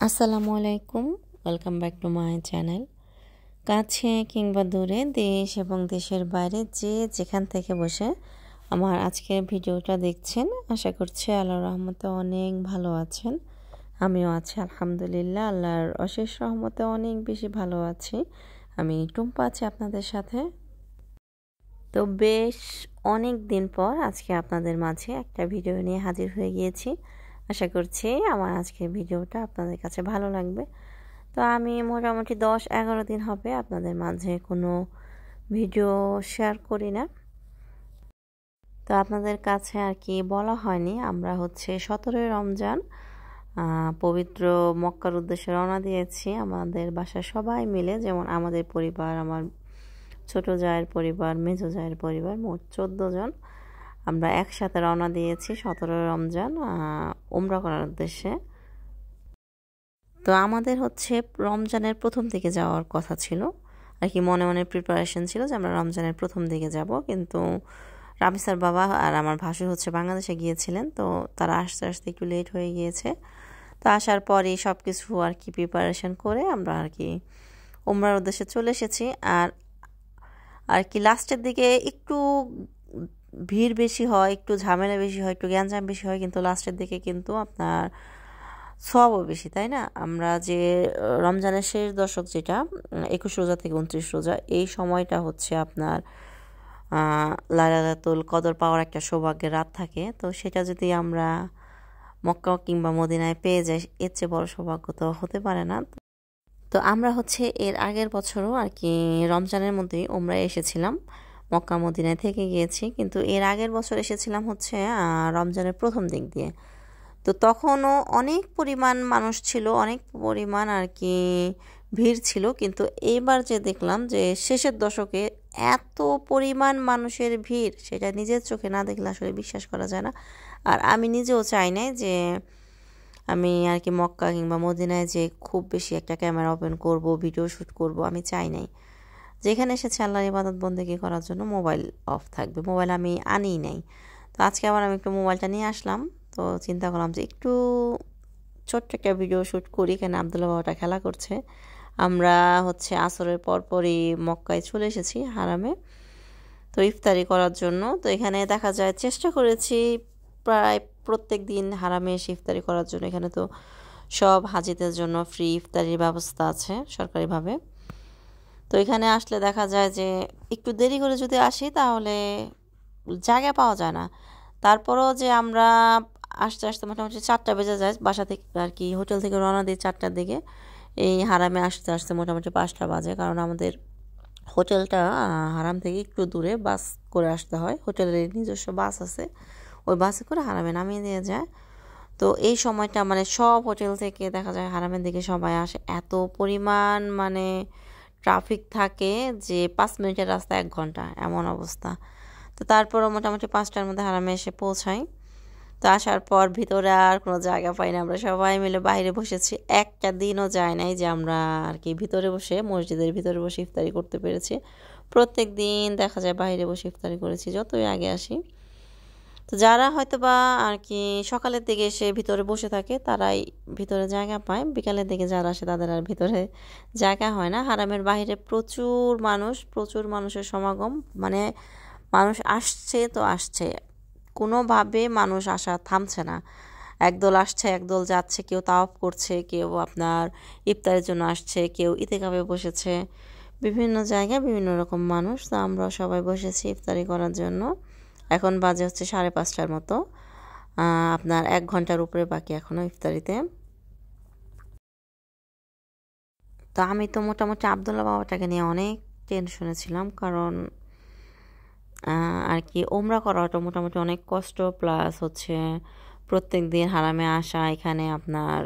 আসসালামু আলাইকুম, welcome back to my channel. কাছে কিংবা দূরে, দেশ এবং দেশের বাইরে যে যেখান থেকে বসে আমার আজকের ভিডিওটা দেখছেন, আশা করছি আল্লাহর রহমতে অনেক ভালো আছেন। আমিও আছি আলহামদুলিল্লাহ, আল্লাহর অশেষ রহমতে অনেক বেশি ভালো আছি। আমি টুম্পা আছি আপনাদের সাথে। তো বেশ অনেক দিন পর আজকে আপনাদের মাঝে একটা ভিডিও নিয়ে হাজির হয়ে গিয়েছি। আশা করছি আমার আজকের ভিডিওটা আপনাদের কাছে ভালো লাগবে। তো আমি মোটামুটি 10-11 দিন হবে আপনাদের মাঝে কোনো ভিডিও শেয়ার করি না। তো আপনাদের কাছে আর কি বলা হয়নি, আমরা হচ্ছে 17ই রমজান পবিত্র মক্কার উদ্দেশ্যে রওনা দিয়েছি আমাদের বাসার সবাই মিলে, যেমন আমাদের পরিবার, আমার ছোট জায়ের পরিবার, মেজো জায়ের পরিবার, মোট 14 জন আমরা একসাথে রওনা দিয়েছি 17 রমজান উমরা করার উদ্দেশ্যে। তো আমাদের হচ্ছে রমজানের প্রথম দিকে যাওয়ার কথা ছিল আর কি, মনে মনে প্রিপারেশন ছিল যে আমরা রমজানের প্রথম দিকে যাব, কিন্তু রামিসার বাবা আর আমার ভাসুর হচ্ছে বাংলাদেশে গিয়েছিলেন, তো তারা আস্তে আস্তে একটু লেট হয়ে গিয়েছে। তো আসার পরে সব কিছু আর কি প্রিপারেশন করে আমরা আর কি উমরার উদ্দেশ্যে চলে এসেছি। আর কি লাস্টের দিকে একটু ভিড় বেশি হয়, একটু ঝামেলা বেশি হয়, একটু গ্যাঞ্জাম বেশি হয়, কিন্তু লাস্টের দিকে কিন্তু আপনার সবও বেশি, তাই না? আমরা যে রমজানের শেষ দশক, যেটা 21 রোজা থেকে 29 রোজা, এই সময়টা হচ্ছে আপনার লাইলাতুল কদর পাওয়ার একটা সৌভাগ্যের রাত থাকে। তো সেটা যদি আমরা মক্কা কিংবা মদিনায় পেয়ে যাই, এর চেয়ে বড় সৌভাগ্য তো হতে পারে না। তো আমরা হচ্ছে এর আগের বছরও আর কি রমজানের মধ্যেই উমরায় এসেছিলাম, মক্কা মদিনায় থেকে গিয়েছি, কিন্তু এর আগের বছর এসেছিলাম হচ্ছে রমজানের প্রথম দিক দিয়ে। তো তখনও অনেক পরিমাণ মানুষ ছিল, অনেক পরিমাণ আর কি ভিড় ছিল, কিন্তু এইবার যে দেখলাম যে শেষের দশকে এত পরিমাণ মানুষের ভিড়, সেটা নিজের চোখে না দেখলে আসলে বিশ্বাস করা যায় না। আর আমি নিজেও চাই নাই যে আমি আর কি মক্কা কিংবা মদিনায় যে খুব বেশি একটা ক্যামেরা ওপেন করব, ভিডিও শ্যুট করব, আমি চাই নাই। যেখানে এসেছে আল্লাহর ইবাদত বন্দেগী করার জন্য মোবাইল অফ থাকবে, মোবাইল আমি আনিই নাই। তো আজকে আবার আমি একটু মোবাইলটা নিয়ে আসলাম, তো চিন্তা করলাম যে একটু ছোট্ট একটা ভিডিও শ্যুট করি। এখানে আবদুল্লাহ বাবাটা খেলা করছে। আমরা হচ্ছে আসরের পরপরই মক্কায় চলে এসেছি হারামে, তো ইফতারি করার জন্য। তো এখানে দেখা যায় চেষ্টা করেছি প্রায় প্রত্যেক দিন হারামে এসে ইফতারি করার জন্য। এখানে তো সব হাজিদের জন্য ফ্রি ইফতারির ব্যবস্থা আছে সরকারিভাবে। তো এখানে আসলে দেখা যায় যে একটু দেরি করে যদি আসি তাহলে জায়গা পাওয়া যায় না। তারপরও যে আমরা আস্তে আস্তে মোটামুটি 4টা বেজে যায় বাসা থেকে আর কি, হোটেল থেকে রওনা দিই 4টার দিকে, এই হারামে আসতে আসতে মোটামুটি 5টা বাজে, কারণ আমাদের হোটেলটা হারাম থেকে একটু দূরে, বাস করে আসতে হয়। হোটেলের নিজস্ব বাস আছে, ওই বাসে করে হারামে নামিয়ে দিয়ে যায়। তো এই সময়টা মানে সব হোটেল থেকে দেখা যায় হারামের দিকে সবাই আসে, এত পরিমাণ মানে ট্রাফিক থাকে যে 5 মিনিটের রাস্তা 1 ঘন্টা, এমন অবস্থা। তো তারপরও মোটামুটি 5টার মধ্যে হারামে এসে পৌঁছাই। তো আসার পর ভিতরে আর কোনো জায়গা পাই না, আমরা সবাই মিলে বাইরে বসেছি। একটা দিনও যায় নাই যে আমরা আর কি ভিতরে বসে, মসজিদের ভিতরে বসে ইফতারি করতে পেরেছি। প্রত্যেক দিন দেখা যায় বাইরে বসে ইফতারি করেছি যতই আগে আসি। তো যারা হয়তো বা আর কি সকালের দিকে এসে ভিতরে বসে থাকে তারাই ভিতরে জায়গা পায়, বিকালের দিকে যারা আসে তাদের আর ভিতরে জায়গা হয় না। হারামের বাইরে প্রচুর মানুষ, প্রচুর মানুষের সমাগম, মানে মানুষ আসছে তো আসছে, কোনোভাবে মানুষ আসা থামছে না। একদল আসছে, একদল যাচ্ছে, কেউ তাওয়াফ করছে, কেউ আপনার ইফতারের জন্য আসছে, কেউ ইতিকাফে বসেছে, বিভিন্ন জায়গায় বিভিন্ন রকম মানুষ। তো আমরা সবাই বসেছি ইফতারি করার জন্য। এখন বাজে হচ্ছে 5:30টার মতো, আপনার 1 ঘন্টার উপরে বাকি এখনও ইফতারিতে। তো আমি তো মোটামুটি আবদুল্লাহ বাবাটাকে নিয়ে অনেক টেনশনে ছিলাম, কারণ আর কি ওমরা করাটা মোটামুটি অনেক কষ্ট, প্লাস হচ্ছে প্রত্যেক দিন হারামে আসা। এখানে আপনার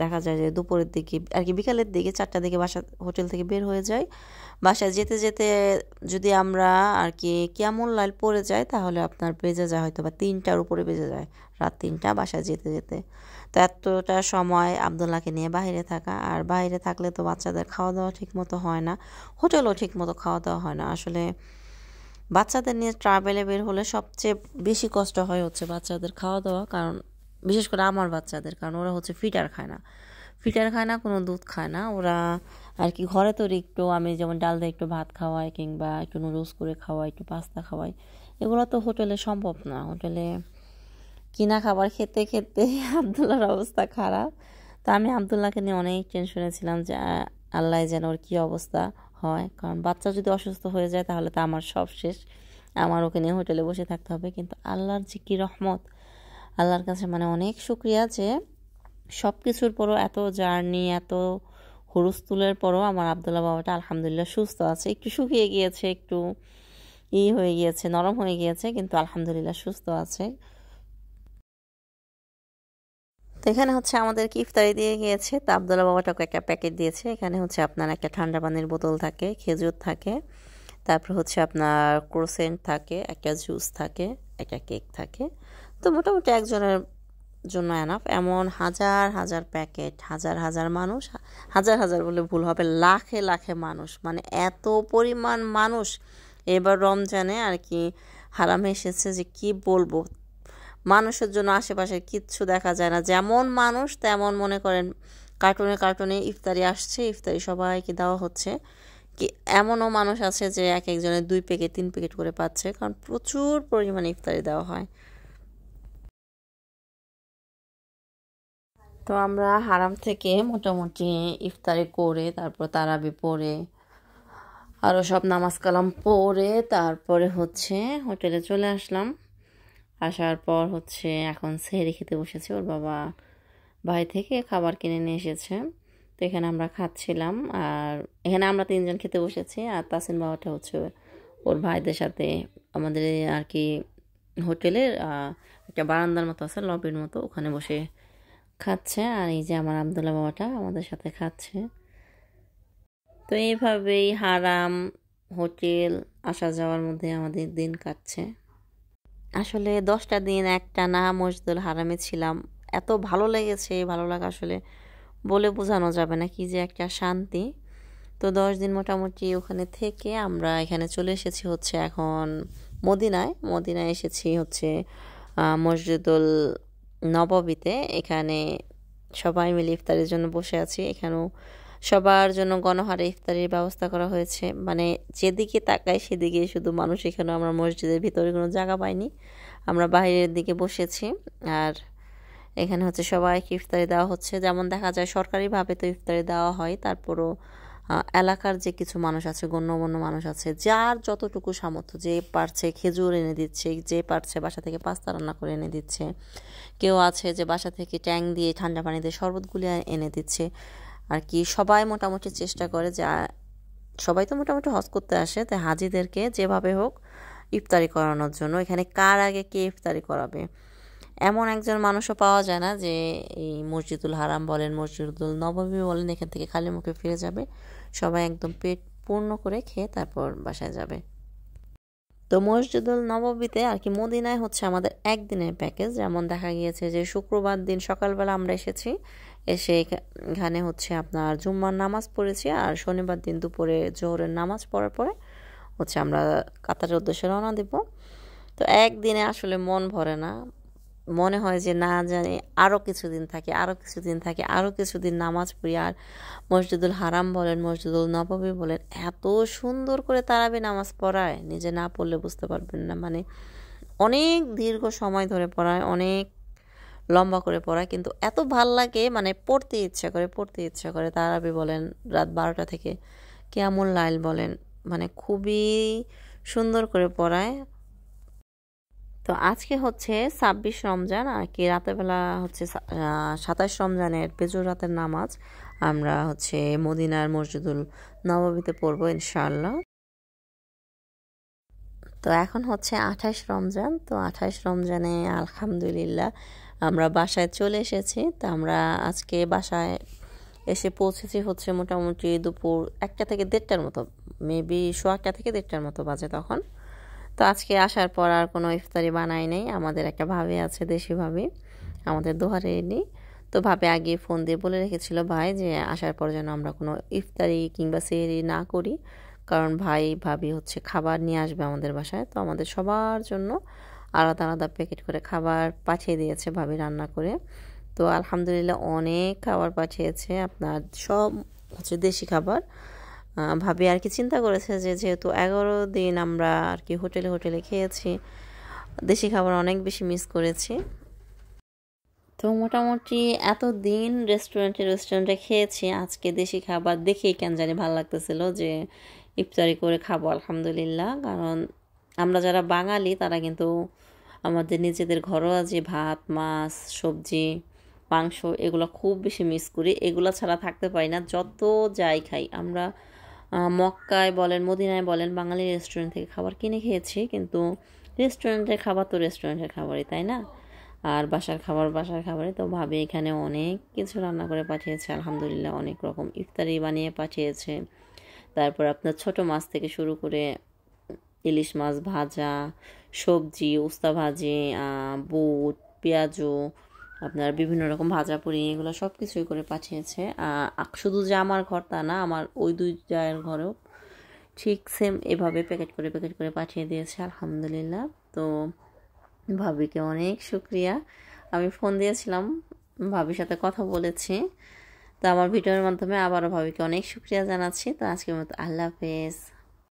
দেখা যায় যে দুপুরের দিকে আর কি বিকালের দিকে 4টার দিকে বাসা হোটেল থেকে বের হয়ে যায়। বাসায় যেতে যেতে যদি আমরা আর কি কিয়ামুল লাইল পড়ে যায় তাহলে আপনার বেজে যায় হয়তো বা 3টার উপরে বেজে যায়, রাত 3টা বাসায় যেতে যেতে। তো এতটা সময় আবদুল্লাহকে নিয়ে বাইরে থাকা, আর বাইরে থাকলে তো বাচ্চাদের খাওয়া দাওয়া ঠিক মতো হয় না, হোটেলও ঠিক মতো খাওয়া দাওয়া হয় না। আসলে বাচ্চাদের নিয়ে ট্রাভেলে বের হলে সবচেয়ে বেশি কষ্ট হয় হচ্ছে বাচ্চাদের খাওয়া দাওয়া, কারণ বিশেষ করে আমার বাচ্চাদের, কারণ ওরা হচ্ছে ফিডার খায় না। ফিটার খায় না, কোনো দুধ খায় না। ওরা আর কি ঘরে তৈরি একটু, আমি যেমন ডাল দিয়ে একটু ভাত খাওয়াই কিংবা একটু নুডলস করে খাওয়াই, একটু পাস্তা খাওয়াই, এগুলো তো হোটেলে সম্ভব না। হোটেলে কিনা খাবার খেতে খেতে আবদুল্লাহর অবস্থা খারাপ। তো আমি আবদুল্লাহকে নিয়ে অনেক টেনশনে ছিলাম যে আল্লাহ যেন ওর কী অবস্থা হয়, কারণ বাচ্চা যদি অসুস্থ হয়ে যায় তাহলে তো আমার সব শেষ, আমার ওকে নিয়ে হোটেলে বসে থাকতে হবে। কিন্তু আল্লাহর যে কী রহমত, আল্লাহর কাছে মানে অনেক শুক্রিয়া যে সব কিছুর পরও, এত জার্নি, এত হুলস্থুলের পরও আমার আবদুল্লাহ বাবাটা আলহামদুলিল্লাহ সুস্থ আছে। একটু শুকিয়ে গিয়েছে, একটু হয়ে গিয়েছে, নরম হয়ে গিয়েছে, কিন্তু আলহামদুলিল্লাহ সুস্থ আছে। তো এখানে হচ্ছে আমাদেরকে ইফতারি দিয়ে গিয়েছে। তো আবদুল্লাহ বাবাটাকে একটা প্যাকেট দিয়েছে। এখানে হচ্ছে আপনার একটা ঠান্ডা পানির বোতল থাকে, খেজুর থাকে, তারপর হচ্ছে আপনার ক্রোসেন্ট থাকে, একটা জুস থাকে, একটা কেক থাকে। তো মোটামুটি একজনের জন্য এনাফ। এমন হাজার হাজার প্যাকেট, হাজার হাজার মানুষ, হাজার হাজার বলে ভুল হবে, লাখে লাখে মানুষ, মানে এত পরিমাণ মানুষ এবার রমজানে আর কি হারামে এসেছে যে কি বলবো। মানুষের জন্য আশেপাশে কিচ্ছু দেখা যায় না, যেমন মানুষ তেমন মনে করেন কার্টুনে কার্টুনে ইফতারি আসছে, ইফতারি সবাইকে দেওয়া হচ্ছে। কি এমনও মানুষ আছে যে এক একজনের 2 প্যাকেট 3 প্যাকেট করে পাচ্ছে, কারণ প্রচুর পরিমাণে ইফতারি দেওয়া হয়। তো আমরা হারাম থেকে মোটামুটি ইফতারি করে তারপর তারাবি পড়ে আরও সব নামাজ কালাম পড়ে তারপরে হচ্ছে হোটেলে চলে আসলাম। আসার পর হচ্ছে এখন সেহরি খেতে বসেছি। ওর বাবা বাড়ি থেকে খাবার কিনে নিয়ে এসেছে, তো এখানে আমরা খাচ্ছিলাম। আর এখানে আমরা 3 জন খেতে বসেছি, আর তাসিন বাবাটা হচ্ছে ওর ভাইদের সাথে আমাদের আর কি হোটেলের একটা বারান্দার মতো আছে, লবির মতো, ওখানে বসে খাচ্ছে। আর এই যে আমার আবদুল্লাহ বাবাটা আমাদের সাথে খাচ্ছে। তো এইভাবেই হারাম হোটেল আসা যাওয়ার মধ্যে আমাদের দিন কাটছে। আসলে 10টা দিন একটানা মসজিদুল হারামে ছিলাম, এত ভালো লেগেছে, ভালো লাগা আসলে বলে বোঝানো যাবে না, কি যে একটা শান্তি। তো 10 দিন মোটামুটি ওখানে থেকে আমরা এখানে চলে এসেছি হচ্ছে এখন মদিনায় এসেছি হচ্ছে মসজিদুল নববীতে। এখানে সবাই মিলে ইফতারের জন্য বসে আছি। এখানেও সবার জন্য গণহারে ইফতারির ব্যবস্থা করা হয়েছে, মানে যেদিকে তাকাই সেদিকে শুধু মানুষ। এখানে আমরা মসজিদের ভিতরে কোনো জায়গা পাইনি, আমরা বাইরের দিকে বসেছি। আর এখানে হচ্ছে সবাইকে ইফতারি দেওয়া হচ্ছে, যেমন দেখা যায় সরকারিভাবে তো ইফতারি দেওয়া হয়, তারপরও এলাকার যে কিছু মানুষ আছে, গণ্যমান্য মানুষ আছে, যার যতটুকু সামর্থ্য, যে পারছে খেজুর এনে দিচ্ছে, যে পারছে বাসা থেকে পাস্তা রান্না করে এনে দিচ্ছে, কেউ আছে যে বাসা থেকে ট্যাং দিয়ে ঠান্ডা পানি দিয়ে শরবতগুলি এনে দিচ্ছে। আর কি সবাই মোটামুটি চেষ্টা করে যে সবাই তো মোটামুটি হজ করতে আসে, তাই হাজিদেরকে যেভাবে হোক ইফতারি করানোর জন্য। এখানে কার আগে কে ইফতারি করাবে এমন একজন মানুষও পাওয়া যায় না যে এই মসজিদুল হারাম বলেন, মসজিদুল নববী বলেন, এখান থেকে খালি মুখে ফিরে যাবে। সবাই একদম পেট পূর্ণ করে খেয়ে তারপর বাসায় যাবে। তো মসজিদুল নববীতে আর কি মদিনায় হচ্ছে আমাদের একদিনের প্যাকেজ। যেমন দেখা গিয়েছে যে শুক্রবার দিন সকালবেলা আমরা এসেছি, এসে এখানে হচ্ছে আপনার জুম্মার নামাজ পড়েছি, আর শনিবার দিন দুপুরে জোহরের নামাজ পড়ার পরে হচ্ছে আমরা কাতারের উদ্দেশ্যে রওনা দেব। তো একদিনে আসলে মন ভরে না, মনে হয় যে না জানি আরও কিছুদিন থাকে, আরও কিছুদিন থাকে, আরও কিছুদিন নামাজ পড়ি। আর মসজিদুল হারাম বলেন, মসজিদুল নববী বলেন, এত সুন্দর করে তারাবি নামাজ পড়ায়, নিজে না পড়লে বুঝতে পারবেন না। মানে অনেক দীর্ঘ সময় ধরে পড়ায়, অনেক লম্বা করে পড়ায়, কিন্তু এত ভাল লাগে, মানে পড়তে ইচ্ছা করে, পড়তে ইচ্ছা করে। তারাবি বলেন রাত 12টা থেকে, কিয়ামুল লাইল বলেন, মানে খুবই সুন্দর করে পড়ায়। তো আজকে হচ্ছে 26 রমজান আর কি, রাতেরবেলা হচ্ছে 27 রমজানের বেজর রাতের নামাজ আমরা হচ্ছে মদিনার মসজিদুল নববীতে পড়বো ইনশাআল্লাহ। তো এখন হচ্ছে 28 রমজান। তো 28 রমজানে আলহামদুলিল্লাহ আমরা বাসায় চলে এসেছি। তো আমরা আজকে বাসায় এসে পৌঁছেছি হচ্ছে মোটামুটি দুপুর 1টা থেকে 1:30টার মতো, মেবি 1:15 থেকে 1:30টার মতো বাজে তখন। তো আজকে আসার পর আর কোনো ইফতারি বানাই নেই। আমাদের একটা ভাবি আছে, দেশি ভাবি, আমাদের দোহারে এলি। তো ভাবে আগে ফোন দিয়ে বলে রেখেছিল ভাই যে আসার পর যেন আমরা কোনো ইফতারি কিংবা সেহরি না করি, কারণ ভাই ভাবি হচ্ছে খাবার নিয়ে আসবে আমাদের বাসায়। তো আমাদের সবার জন্য আলাদা আলাদা প্যাকেট করে খাবার পাঠিয়ে দিয়েছে ভাবি রান্না করে। তো আলহামদুলিল্লাহ অনেক খাবার পাঠিয়েছে, আপনার সব হচ্ছে দেশি খাবার। ভাবি আর কি চিন্তা করেছে যে যেহেতু 11 দিন আমরা আর কি হোটেলে হোটেলে খেয়েছি, দেশি খাবার অনেক বেশি মিস করেছি। তো মোটামুটি এতদিন রেস্টুরেন্টে খেয়েছি, আজকে দেশি খাবার দেখেই কেন জানি ভালো লাগতেছিল যে ইফতারি করে খাবো আলহামদুলিল্লাহ। কারণ আমরা যারা বাঙালি তারা কিন্তু আমাদের নিজেদের ঘরোয়া যে ভাত, মাছ, সবজি, মাংস এগুলো খুব বেশি মিস করি। এগুলো ছাড়া থাকতে পারি না, যত যাই খাই আমরা। মক্কায় বলেন, মদিনায় বলেন, বাঙালি রেস্টুরেন্ট থেকে খাবার কিনে খেয়েছি, কিন্তু রেস্টুরেন্টের খাবার তো রেস্টুরেন্টের খাবারই, তাই না? আর বাসার খাবার বাসার খাবারই। তো ভাবি এখানে অনেক কিছু রান্না করে পাঠিয়েছে আলহামদুলিল্লাহ, অনেক রকম ইফতারি বানিয়ে পাঠিয়েছে। তারপর আপনার ছোট মাছ থেকে শুরু করে ইলিশ মাছ ভাজা, সবজি, উস্তা ভাজি, বুট, পেঁয়াজু, আপনার বিভিন্ন রকম ভাজা পুরি, এগুলো সব কিছুই করে পাঠিয়েছে। শুধু যে আমার ঘর তা না, আমার ওই 2 জায়ের ঘরেও ঠিক সেম এভাবে প্যাকেট করে পাঠিয়ে দিয়েছে আলহামদুলিল্লাহ। তো ভাবিকে অনেক শুক্রিয়া। আমি ফোন দিয়েছিলাম, ভাবির সাথে কথা বলেছি। তো আমার ভিডিওর মাধ্যমে আবারও ভাবিকে অনেক শুক্রিয়া জানাচ্ছি। তো আজকের মতো আল্লাহ হাফেজ।